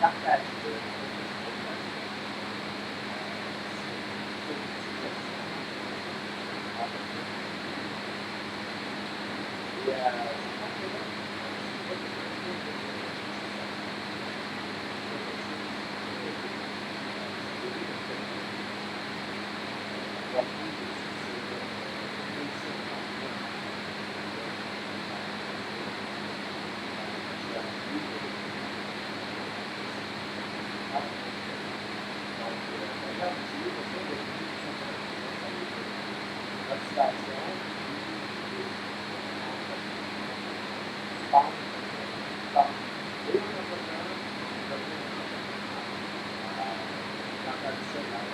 partage-le avec une autre personne. Si tu as une suggestion, envoie-le. Et je pense que là, c'est pas quelque chose nécessairement négatif d'essayer de communiquer. On va plus aussi sur réussir un emploi je vais appuyer sur donc, regarde, essayer de ça de plus souvent. Ça va être une motivation, puis tu parles, tu parles. Et un entrepreneur, devenir un entrepreneur. J'ai entendu ça dans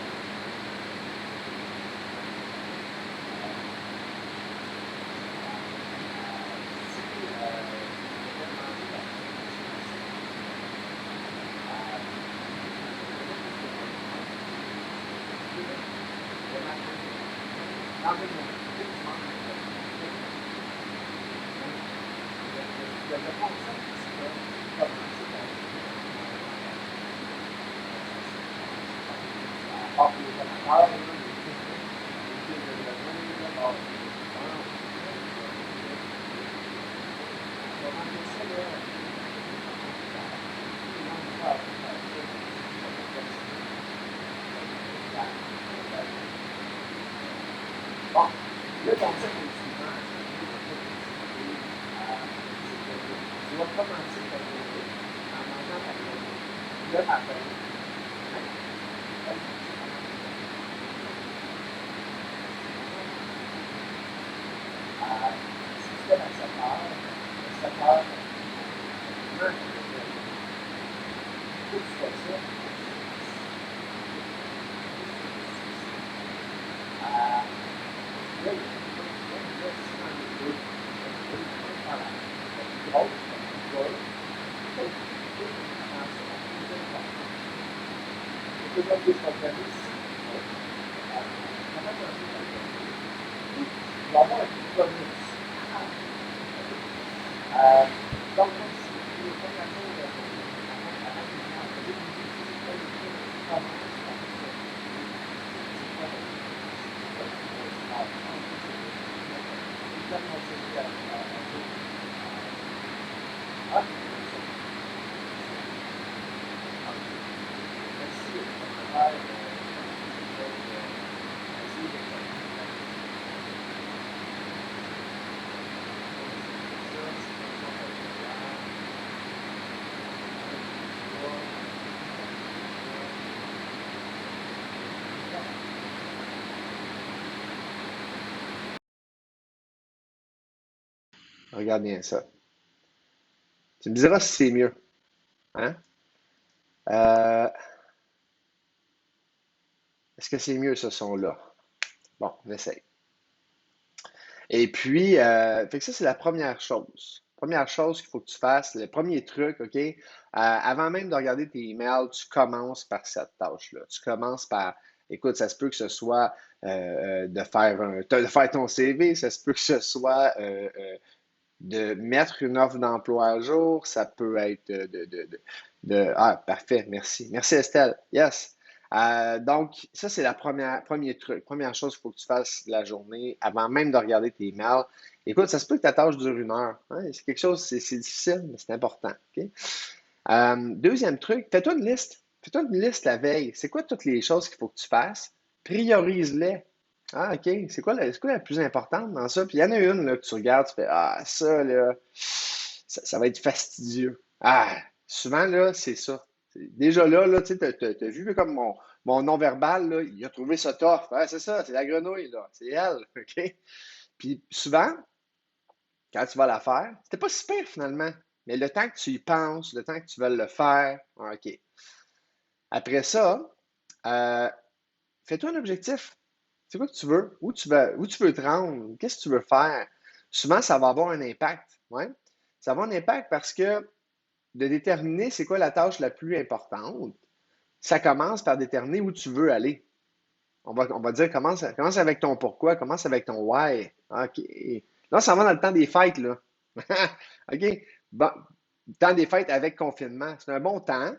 si tu devais demander la définition de succès, je ne sais pas si c'est le marketing. Dans une entreprise, tu manques de le concept ici, là, commencer ta journée à part les amateurs, les fils de données, là, bon, on va ramener ça, là, tout le monde va apprendre à faire bon, le concept est suivant, c'est que tu vas commencer ta journée en mangeant ta journée le matin. Hein? Si tu fais à 7 heures, à 7 heures, pratiquement, il faut que tu fais ça à 6. Là, il y a si dans les deux, tu peux faire la plus grosse, la plus dure, il faut que tu fasses attention à plus important. Et que là, tu t'organises, comment tu t'organises? Tu vas avoir un bonus. Donc, même si tu es pas capable de avant de venir en fait, c'est quoi les trucs qui commencent par ça? C'est quoi le bonus? C'est quoi le bonus? C'est tellement motivé à faire. Ah, merci, je vais essayer de regarde bien ça. Tu me diras si c'est mieux. Hein? Euh, est-ce que c'est mieux ce son-là? Bon, on essaye. Et puis, fait que ça, c'est la première chose. Première chose qu'il faut que tu fasses, le premier truc, OK? Avant même de regarder tes emails, tu commences par cette tâche-là. Tu commences par, écoute, ça se peut que ce soit de faire ton CV, ça se peut que ce soit de mettre une offre d'emploi à jour, ça peut être ah, parfait, merci. Merci Estelle. Yes. Donc, ça, c'est la premier truc. Première chose qu'il faut que tu fasses la journée avant même de regarder tes emails. Écoute, ça se peut que ta tâche dure 1 heure. Hein. C'est quelque chose, c'est difficile, mais c'est important. OK? Deuxième truc, fais-toi une liste. Fais-toi une liste la veille. C'est quoi toutes les choses qu'il faut que tu fasses? Priorise-les. Ah, OK. C'est quoi la plus importante dans ça? Puis il y en a une là, que tu regardes, tu fais ah, ça, là, ça va être fastidieux. Ah, souvent, là, c'est ça. Déjà là, tu sais, t'as vu comme mon non-verbal, là, il a trouvé ça tough. Ah, c'est ça, c'est la grenouille, là. C'est elle. OK? Puis souvent, quand tu vas la faire, c'était pas si pire finalement. Mais le temps que tu y penses, le temps que tu veux le faire, ah, OK. Après ça, euh, fais-toi un objectif. C'est quoi que tu veux? Où tu veux te rendre? Qu'est-ce que tu veux faire? Souvent, ça va avoir un impact. Ouais? Ça va avoir un impact parce que de déterminer c'est quoi la tâche la plus importante, ça commence par déterminer où tu veux aller. On va dire, commence avec ton pourquoi, commence avec ton why. OK. Là, ça va dans le temps des fêtes, là. OK? Bon, temps des fêtes avec confinement. C'est un bon temps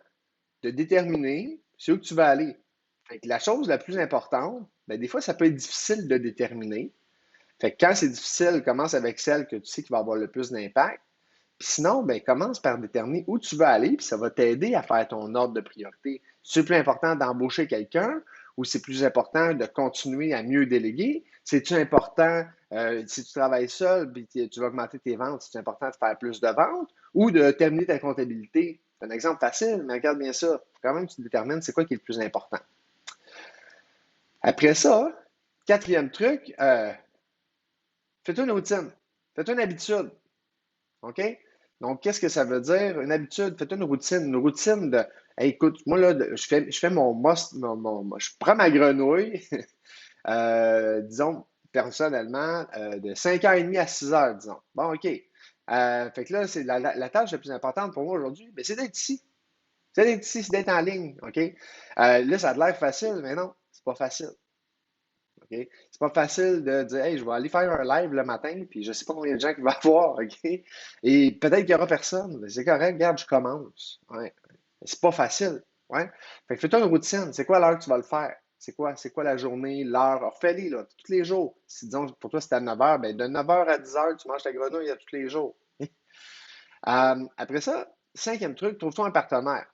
de déterminer c'est où que tu vas aller. Fait que la chose la plus importante, ben, des fois, ça peut être difficile de déterminer. Fait que quand c'est difficile, commence avec celle que tu sais qui va avoir le plus d'impact. Puis sinon, ben, commence par déterminer où tu veux aller, puis ça va t'aider à faire ton ordre de priorité. C'est plus important d'embaucher quelqu'un ou c'est plus important de continuer à mieux déléguer? C'est-tu important, si tu travailles seul, puis tu vas augmenter tes ventes, c'est important de faire plus de ventes ou de terminer ta comptabilité? C'est un exemple facile, mais regarde bien ça. Quand même, tu détermines c'est quoi qui est le plus important. Après ça, quatrième truc, fais-toi une routine, fais-toi une habitude. OK? Donc, qu'est-ce que ça veut dire? Une habitude, fais-toi une routine de hey, écoute, moi là, je fais mon must, je prends ma grenouille, disons, personnellement, de 5h30 à 6h, disons. Bon, OK. Fait que là, c'est la tâche la plus importante pour moi aujourd'hui, mais c'est d'être ici. C'est d'être ici, c'est d'être en ligne. OK? Là, ça a l'air facile, mais non, c'est pas facile. OK? C'est pas facile de dire, hey, je vais aller faire un live le matin, puis je sais pas combien de gens qui va avoir, OK? Et peut-être qu'il y aura personne. Mais c'est correct, regarde, je commence. Ouais. C'est pas facile. Ouais. Fait que fais-toi une routine. C'est quoi l'heure que tu vas le faire? C'est quoi la journée, l'heure? Alors, fais-les, là, tous les jours. Si, disons, pour toi, c'est à 9h, ben, de 9h à 10h, tu manges ta grenouille à tous les jours. Après ça, cinquième truc, trouve-toi un partenaire.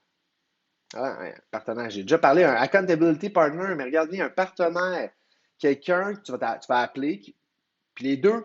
Ah, un partenaire. J'ai déjà parlé, un accountability partner, mais regarde bien, un partenaire, quelqu'un que tu vas appeler, puis les deux.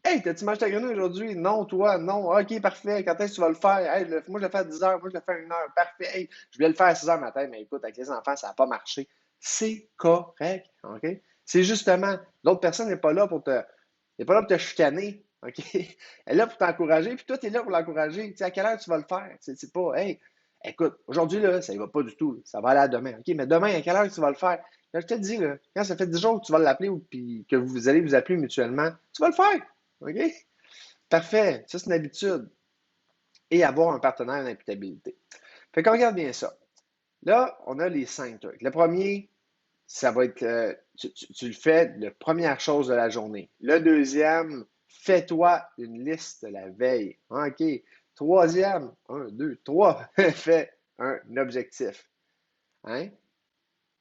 Hey, t'as-tu mangé ta grenouille aujourd'hui? Non, toi, non. OK, parfait. Quand est-ce que tu vas le faire? Hey, moi, je le fais à 10 heures, moi, je le fais à 1 heure. Parfait. Hey, je vais le faire à 6 heures matin, mais écoute, avec les enfants, ça n'a pas marché. C'est correct. OK? C'est justement, l'autre personne n'est pas là pour te chicaner. OK? Elle est là pour t'encourager, puis toi, tu es là pour l'encourager. Tu sais, à quelle heure tu vas le faire? C'est pas, hey, écoute, aujourd'hui, là, ça ne va pas du tout. Ça va aller à demain. OK, mais demain, à quelle heure tu vas le faire? Là, je te dis, là, quand ça fait 10 jours que tu vas l'appeler ou puis que vous allez vous appeler mutuellement, tu vas le faire. OK? Parfait. Ça, c'est une habitude. Et avoir un partenaire d'imputabilité. Fait qu'on regarde bien ça. Là, on a les 5 trucs. Le premier, ça va être, tu le fais la première chose de la journée. Le deuxième, fais-toi une liste de la veille. OK. Troisième, un, deux, trois, fais un objectif. Hein?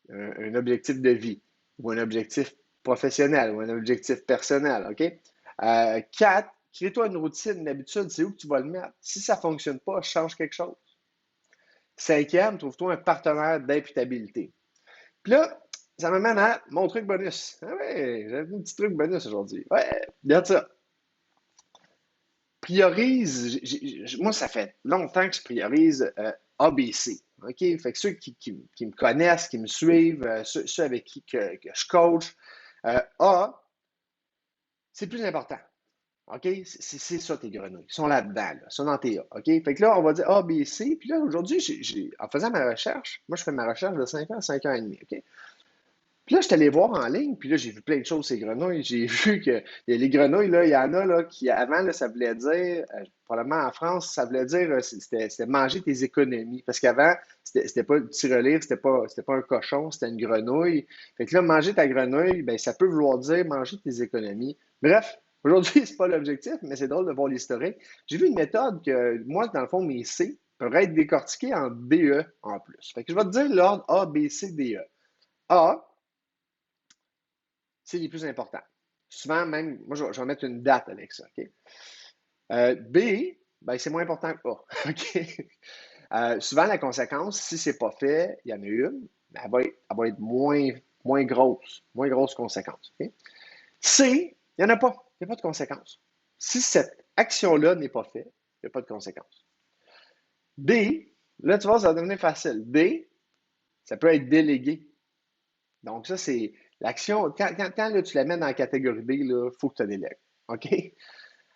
Un objectif de vie ou un objectif professionnel ou un objectif personnel. OK? 4, crée-toi une routine, une habitude, c'est où que tu vas le mettre. Si ça ne fonctionne pas, change quelque chose. Cinquième, trouve-toi un partenaire d'imputabilité. Puis là, ça m'amène à mon truc bonus. Ah ouais, j'ai un petit truc bonus aujourd'hui. Ouais, regarde ça. Priorise, moi, ça fait longtemps que je priorise ABC. OK? Fait que ceux qui me connaissent, qui me suivent, ceux avec qui que je coach, A, c'est plus important. OK? C'est ça, tes grenouilles. Ils sont là-dedans, là. Ils sont dans tes A. OK? Fait que là, on va dire A, B, C. Puis là, aujourd'hui, en faisant ma recherche, moi, je fais ma recherche de 5 ans à 5 ans et demi. OK? Puis là, je suis allé voir en ligne, puis là, j'ai vu plein de choses, ces grenouilles. J'ai vu que les grenouilles, là, il y en a là, qui, avant, là, ça voulait dire, probablement en France, ça voulait dire, c'était manger tes économies. Parce qu'avant, c'était pas le tirelire, c'était pas un cochon, c'était une grenouille. Fait que là, manger ta grenouille, ben, ça peut vouloir dire manger tes économies. Bref, aujourd'hui, c'est pas l'objectif, mais c'est drôle de voir l'historique. J'ai vu une méthode que, moi, dans le fond, mes C pourraient être décortiqués en DE en plus. Fait que je vais te dire l'ordre A, B, C, D, E. A, c'est les plus importants. Souvent, même, moi, je vais mettre une date avec ça. OK? B, ben, c'est moins important que A. OK? Souvent, la conséquence, si ce n'est pas fait, il y en a une, mais elle va être moins grosse conséquence. OK? C, il n'y en a pas. Il n'y a pas de conséquence. Si cette action-là n'est pas faite, il n'y a pas de conséquence. D, là, tu vois, ça va devenir facile. D, ça peut être délégué. Donc, ça, c'est l'action. Quand là, tu la mets dans la catégorie B, il faut que tu délègues. OK?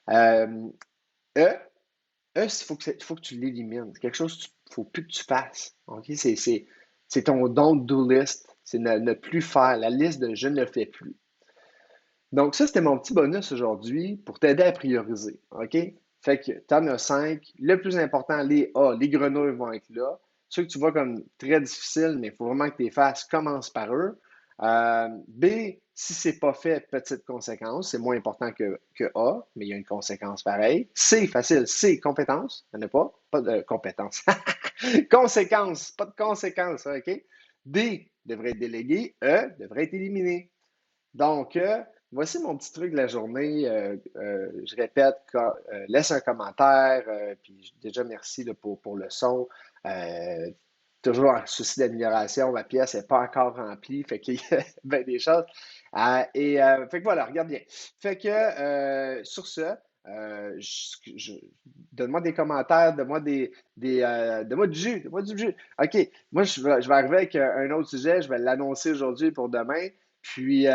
Euh, E, il faut que tu l'élimines. C'est quelque chose qu'il ne faut plus que tu fasses. OK? C'est ton don't do list. C'est ne plus faire. La liste de je ne fais plus. Donc, ça, c'était mon petit bonus aujourd'hui pour t'aider à prioriser. OK? Fait que tu en as 5. Le plus important, les A, les grenouilles vont être là. Ceux que tu vois comme très difficiles, mais il faut vraiment que tu les fasses, commence par eux. B, si c'est pas fait, petite conséquence, c'est moins important que A, mais il y a une conséquence pareille. C, facile, C, compétence, il n'y en a pas, pas de compétence. Conséquence, pas de conséquence, hein, OK? D devrait être délégué, E devrait être éliminé. Donc, voici mon petit truc de la journée. Je répète, laisse un commentaire, puis déjà merci là, pour le son. Euh, Toujours en souci d'amélioration, ma pièce n'est pas encore remplie, fait qu'il y a bien des choses. Fait que voilà, regarde bien. Fait que sur ce, donne-moi des commentaires, donne-moi du jus, donne-moi du jus. OK, moi je vais arriver avec un autre sujet, je vais l'annoncer aujourd'hui pour demain. Puis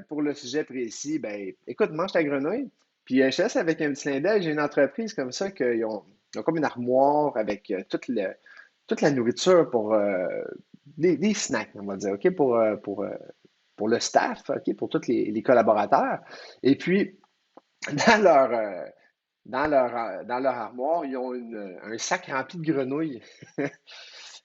pour le sujet précis, ben écoute, mange ta grenouille. Puis je te laisse avec un petit clin d'œil. J'ai une entreprise comme ça ils ont comme une armoire avec toute la nourriture pour des snacks, on va dire, OK, pour le staff, OK, pour tous les collaborateurs. Et puis, dans leur, euh, dans leur armoire, ils ont un sac rempli de grenouilles.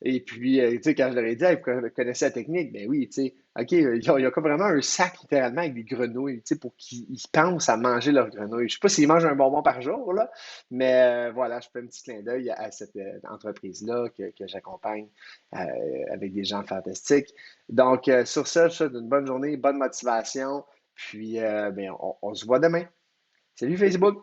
Et puis, tu sais, quand je leur ai dit, hey, vous connaissez la technique, ben oui, tu sais, OK, il y a comme vraiment un sac littéralement avec des grenouilles, tu sais, pour qu'ils pensent à manger leurs grenouilles. Je sais pas s'ils mangent un bonbon par jour, là, mais voilà, je fais un petit clin d'œil à cette entreprise-là que j'accompagne avec des gens fantastiques. Donc, sur ça, je te souhaite une bonne journée, bonne motivation, puis ben, on se voit demain. Salut Facebook!